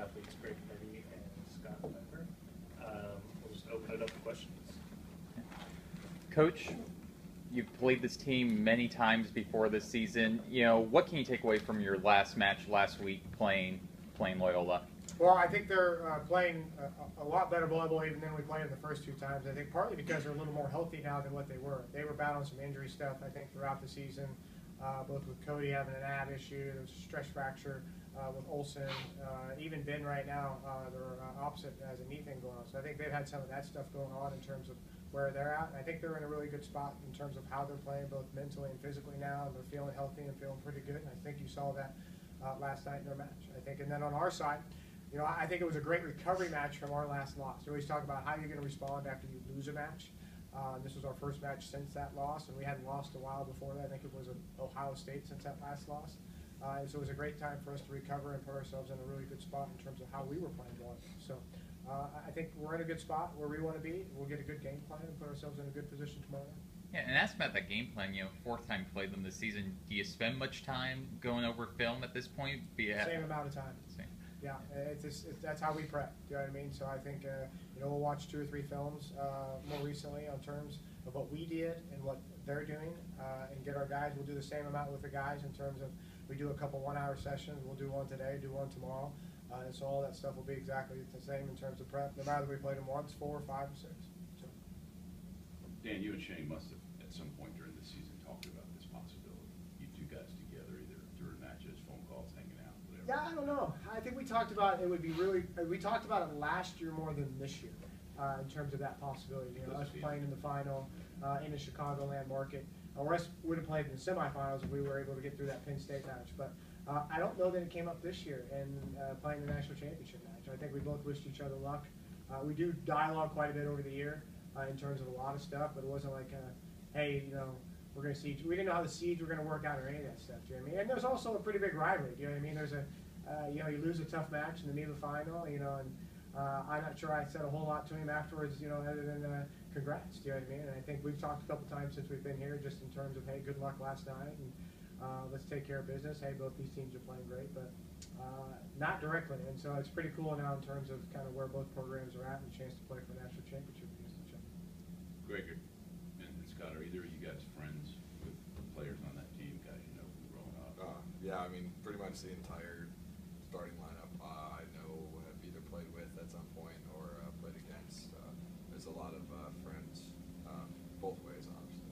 athletes, Greg Kennedy and Scott Pepper. We'll just open it up to questions. Coach, you've played this team many times before this season. What can you take away from your last match last week playing Loyola? Well, I think they're playing a lot better volleyball even than we played the first two times. I think partly because they're a little more healthy now than what they were. They were battling some injury stuff, I think, throughout the season, both with Cody having an ab issue, there was a stress fracture with Olsen, even Ben right now, they're opposite has a knee thing going on. So I think they've had some of that stuff going on in terms of where they're at. And I think they're in a really good spot in terms of how they're playing, both mentally and physically now, and they're feeling healthy and feeling pretty good. And I think you saw that last night in their match, I think. And then on our side, I think it was a great recovery match from our last loss. We always talk about how you're going to respond after you lose a match. This was our first match since that loss, and we hadn't lost a while before that. I think it was Ohio State since that last loss. And so it was a great time for us to recover and put ourselves in a really good spot in terms of how we were playing volleyball. So I think we're in a good spot where we want to be. We'll get a good game plan and put ourselves in a good position tomorrow night. Yeah, and ask about that game plan. Fourth time you played them this season. Do you spend much time going over film at this point? Same amount of time. Same. Yeah, that's how we prep. Do you know what I mean? So I think we'll watch 2 or 3 films more recently on terms of what we did and what they're doing, and get our guys. We'll do the same amount with the guys in terms of we do a couple 1-hour sessions. We'll do one today, do one tomorrow, and so all that stuff will be exactly the same in terms of prep. No matter if we played them once, 4, 5, or 6. So. Dan, you and Shane must have at some point during the season talked about this possibility. You two guys together, either during matches, phone calls, hanging out, whatever. Yeah, I don't know. I think we talked about it would be really. We talked about it last year more than this year, in terms of that possibility. Us playing in the final in the Chicagoland market, or us would have played in the semifinals if we were able to get through that Penn State match. But I don't know that it came up this year in playing the national championship match. I think we both wished each other luck. We do dialogue quite a bit over the year in terms of a lot of stuff, but it wasn't like, hey, we're going to see. We didn't know how the seeds were going to work out or any of that stuff. Do you know what I mean? And there's also a pretty big rivalry. Do you know what I mean? There's a, you lose a tough match in the MIVA final, and I'm not sure I said a whole lot to him afterwards, other than congrats. Do you know what I mean? And I think we've talked a couple times since we've been here, just in terms of, hey, good luck last night, and let's take care of business. Hey, both these teams are playing great, but not directly. And so it's pretty cool now in terms of kind of where both programs are at and a chance to play for a national championship against each other. Greg and Scott, are either of you guys friends with players on that team, guys you know from growing up? Yeah, I mean, pretty much the entire starting lineup I know have either played with at some point or played against. There's a lot of friends both ways, honestly.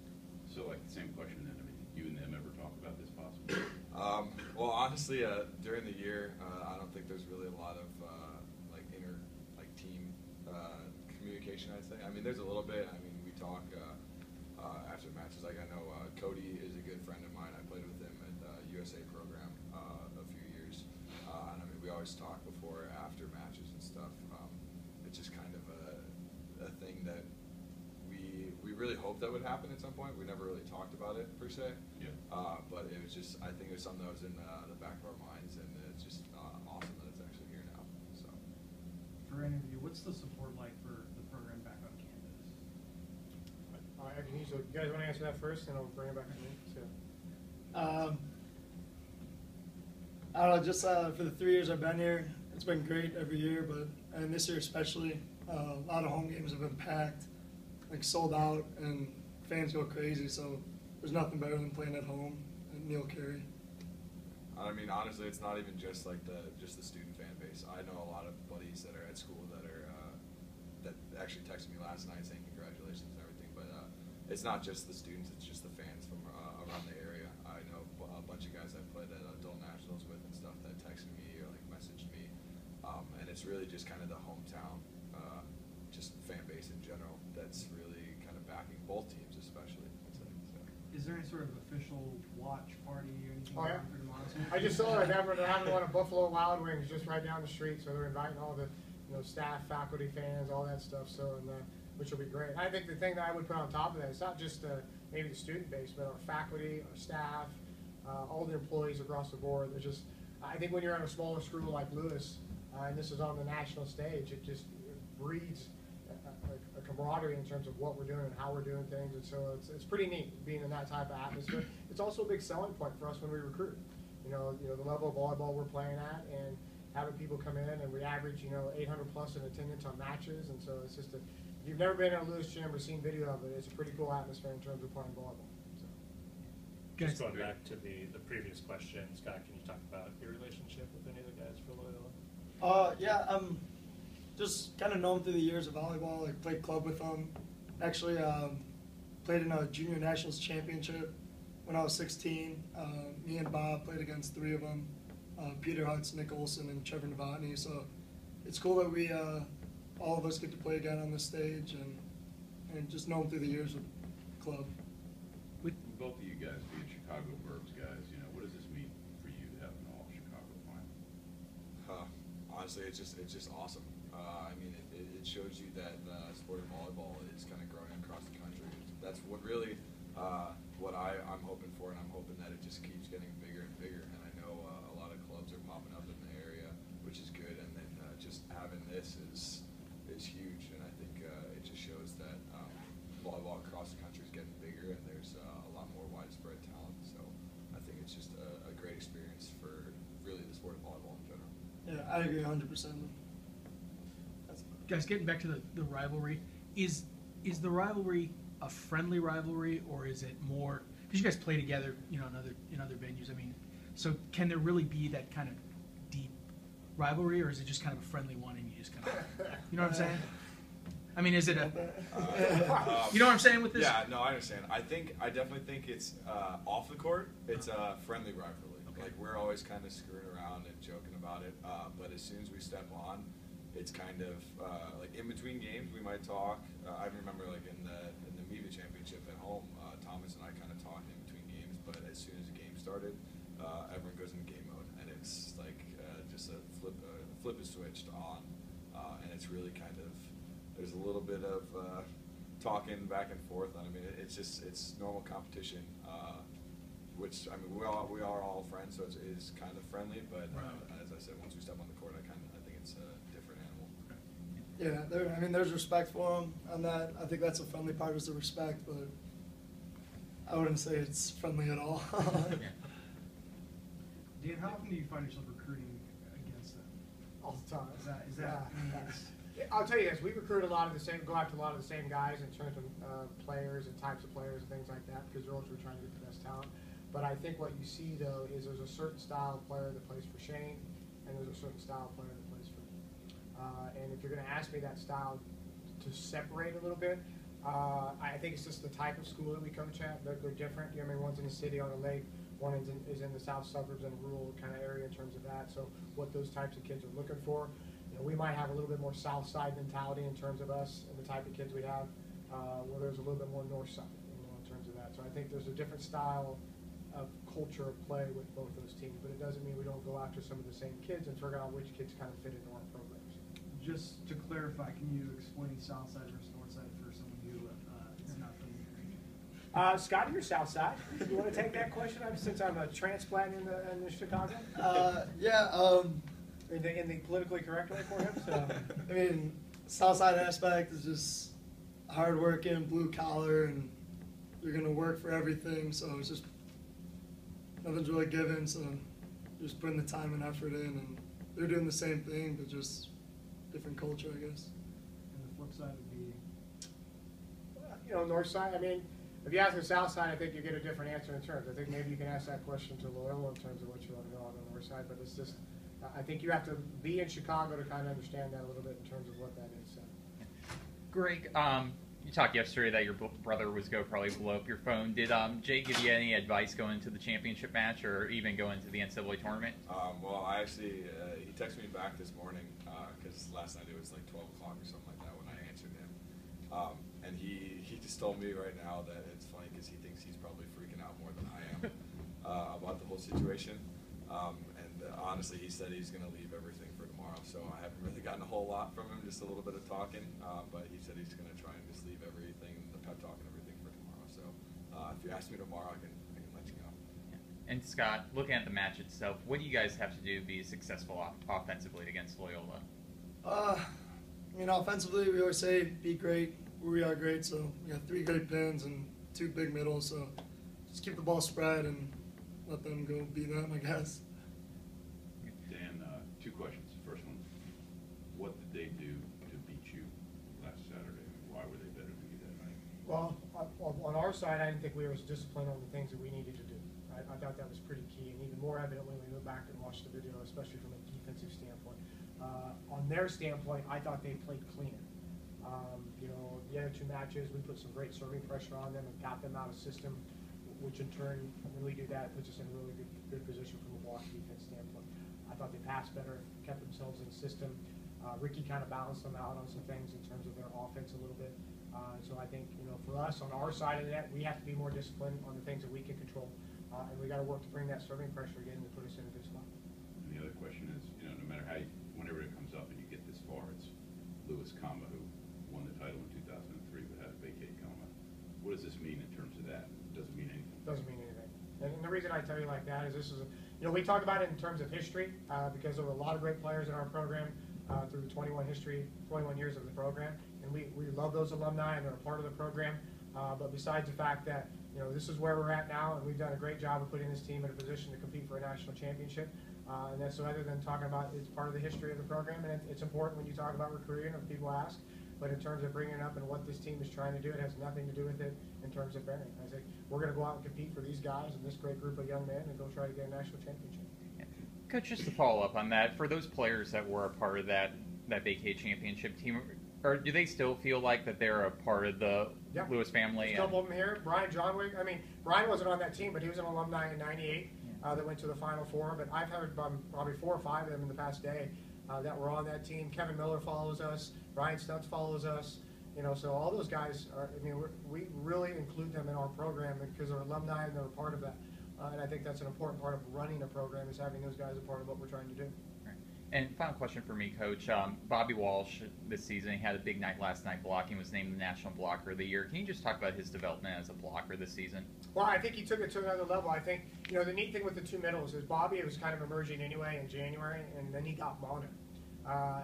So, like, the same question then. I mean, did you and them ever talk about this possibility? Well, honestly, during the year, I don't think there's really a lot of team communication, I'd say. I mean, there's a little bit. I mean, we talk after matches. Like, I know Cody is a good friend of mine. I played with him at the USA program a few years. And I mean, we always talk before, after matches and stuff. It's just kind of a thing that we really hoped that would happen at some point. We never really talked about it, per se. Yeah. But it was just, I think it was something that was in the back of our minds, and it's just awesome that it's actually here now. So. For any of you, what's the support like for the program back on campus? You guys want to answer that first, and I'll bring it back to me. So. I don't know, just for the 3 years I've been here, it's been great every year, and this year especially, a lot of home games have been packed, like sold out, and fans go crazy, so there's nothing better than playing at home at Neil Carey. I mean, honestly, it's not even just like the student fan base. I know a lot of buddies that are at school that actually texted me last night saying congratulations and everything, but it's not just the students, it's just the fans from around the area. I know a bunch of guys I've played at adult nationals with and stuff that texted me or like messaged me, and it's really just kind of the hometown, just fan base in general that's really kind of backing both teams, especially. I'd say. So. Is there any sort of official watch party or anything Oh, yeah. for tomorrow? I just saw it. They're having one at Buffalo Wild Wings just right down the street, so they're inviting all the staff, faculty, fans, all that stuff. So, which will be great. I think the thing that I would put on top of that is not just maybe the student base, but our faculty, our staff, all the employees across the board. There's just, I think when you're at a smaller school like Lewis, and this is on the national stage, it just breeds a camaraderie in terms of what we're doing and how we're doing things, and so it's pretty neat being in that type of atmosphere. It's also a big selling point for us when we recruit. The level of volleyball we're playing at, and having people come in, and we average 800 plus in attendance on matches, and so it's just if you've never been in a Lewis Gym or seen video of it, it's a pretty cool atmosphere in terms of playing volleyball. So. Just going back to the previous question, Scott, can you talk about your relationship with any of the guys for Loyola? Yeah, just kind of know them through the years of volleyball. Like played club with them. Actually, played in a junior nationals championship when I was 16. Me and Bob played against 3 of them: Peter Hutz, Nick Olson, and Trevor Novotny. So it's cool that we all of us get to play again on this stage, and just know them through the years of club. With both of you guys being Chicago Burbs guys, what does this mean for you to have an all Chicago final? Honestly, it's just awesome. I mean, it shows you that the sport of volleyball is kind of growing across the country. That's what really what I'm hoping for, and I'm hoping that it just keeps getting bigger and bigger. And I know a lot of clubs are popping up in the area, which is good. And then just having this is huge, and I think it just shows that volleyball across the country is getting bigger, and there's a lot more widespread talent. So I think it's just a great experience for really the sport of volleyball in general. Yeah, I agree 100%. Guys, getting back to the rivalry, is the rivalry a friendly rivalry, or is it more because you guys play together, in other venues? I mean, so can there really be that kind of deep rivalry, or is it just kind of a friendly one and you just kind of, you know what I'm saying? I mean, is it a, you know what I'm saying with this? Yeah, no, I understand. I definitely think it's off the court. It's a friendly rivalry. Okay. Like we're always kind of screwing around and joking about it, but as soon as we step on, it's kind of like in between games we might talk. I remember like in the Miva championship at home, Thomas and I kind of talked in between games, but as soon as the game started, everyone goes into game mode, and it's like just a flip is switched on, and it's really kind of there's a little bit of talking back and forth. I mean, it's normal competition, which I mean we are all friends, so it is kind of friendly. But as I said, once we step on the court, I think it's a different animal. Yeah, there's respect for them on that. I think that's a friendly part is the respect, but I wouldn't say it's friendly at all. Dan, how often do you find yourself recruiting against them? All the time. Is that I'll tell you this, we recruit go after a lot of the same guys in terms of players and types of players and things like that, because they're ultimately trying to get the best talent. But I think what you see, though, is there's a certain style of player that plays for Shane, and there's a certain style of player that plays for me. And if you're going to ask me that style to separate a little bit, I think it's just the type of school that we coach at. They're different. One's in the city on a lake, one is in the south suburbs in a rural kind of area in terms of that. So what those types of kids are looking for. We might have a little bit more south side mentality in terms of us and the type of kids we have, where there's a little bit more north side, in terms of that. So I think there's a different style of culture of play with both those teams, but it doesn't mean we don't go after some of the same kids and figure out which kids kind of fit into our programs. Just to clarify, can you explain south side versus north side for someone who is not from the region? Scott, you're south side. You want to take that question since I'm a transplant in the Chicago? In the politically correct way for him. So. Southside aspect is just hardworking, blue collar, and you're gonna work for everything. So it's just nothing's really given. So just putting the time and effort in, and they're doing the same thing, but just different culture, I guess. And the flip side would be, north side. If you ask the south side, I think you get a different answer in terms. I think maybe you can ask that question to Loyola in terms of what you want to know on the north side, but it's just. I think you have to be in Chicago to kind of understand that a little bit in terms of what that is. So. Greg, you talked yesterday that your brother was going to probably blow up your phone. Did Jay give you any advice going into the championship match or even going to the NCAA tournament? Well, I actually, he texted me back this morning because last night it was like 12 o'clock or something like that when I answered him. And he just told me right now that it's funny because he thinks he's probably freaking out more than I am about the whole situation. Honestly, he said he's going to leave everything for tomorrow, so I haven't really gotten a whole lot from him, just a little bit of talking, but he said he's going to try and just leave everything, the pep talk and everything for tomorrow. So if you ask me tomorrow, I can let you know. And Scott, looking at the match itself, what do you guys have to do to be successful offensively against Loyola? Offensively, we always say be great. We are great, so we got 3 great pins and 2 big middles, so just keep the ball spread and let them go be them, I guess. Dan, 2 questions. our side, I didn't think we were as disciplined on the things that we needed to do. I thought that was pretty key, and even more evident when we went back and watched the video, especially from a defensive standpoint. On their standpoint, I thought they played cleaner. You know, the other two matches, we put some great serving pressure on them and got them out of system, which in turn, when we do that, puts us in a really good position from a block defense standpoint. I thought they passed better, kept themselves in the system. Ricky kind of balanced them out on some things in terms of their offense a little bit. So I think, you know, for us on our side of that, we have to be more disciplined on the things that we can control, and we got to work to bring that serving pressure again to put us in a good spot. And the other question is, you know, no matter how, whenever it comes up and you get this far, it's Lewis Kama who won the title in 2003 but had a vacate coma. What does this mean in terms of that? Does it mean anything? Doesn't mean anything. And the reason I tell you like that is this is, you know, we talk about it in terms of history because there were a lot of great players in our program through the 21 years of the program, and we love those alumni and they're a part of the program. But besides the fact that, you know, this is where we're at now, and we've done a great job of putting this team in a position to compete for a national championship. And that's so other than talking about it's part of the history of the program, and it's important when you talk about recruiting, if people ask. But in terms of bringing it up and what this team is trying to do, it has nothing to do with it in terms of bearing. I say we're going to go out and compete for these guys and this great group of young men and go try to get a national championship. Coach, just to follow up on that, for those players that were a part of that vacate championship team, or do they still feel like that they're a part of the Lewis family? There's a couple of them here. Brian Johnwick. I mean, Brian wasn't on that team, but he was an alumni in '98 that went to the Final Four. But I've heard probably 4 or 5 of them in the past day that were on that team. Kevin Miller follows us. Brian Stuntz follows us. You know, so all those guys are. I mean, we really include them in our program because they're alumni and they're a part of that. And I think that's an important part of running a program is having those guys a part of what we're trying to do. And final question for me, Coach. Bobby Walsh this season, he had a big night last night blocking, was named the National Blocker of the Year. Can you just talk about his development as a blocker this season? Well, I think he took it to another level. I think, you know, the neat thing with the two middles is Bobby was kind of emerging anyway in January, and then he got mono.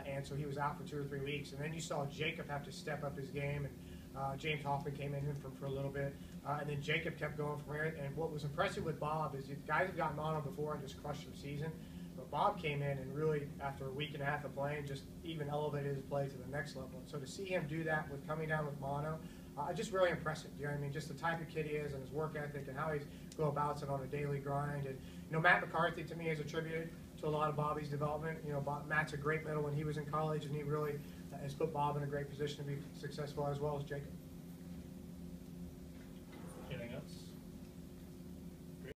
And so he was out for 2 or 3 weeks. And then you saw Jacob have to step up his game, and James Hoffman came in for a little bit. And then Jacob kept going from there. And what was impressive with Bob is the guys have gotten mono before and just crushed their season. But Bob came in and really, after a week and a half of playing, just even elevated his play to the next level. And so to see him do that with coming down with mono, just really impressive. You know what I mean? Just the type of kid he is and his work ethic and how he's go about it on a daily grind. And, you know, Matt McCarthy to me is attributed to a lot of Bobby's development. You know, Matt's a great middle when he was in college, and he really has put Bob in a great position to be successful as well as Jacob.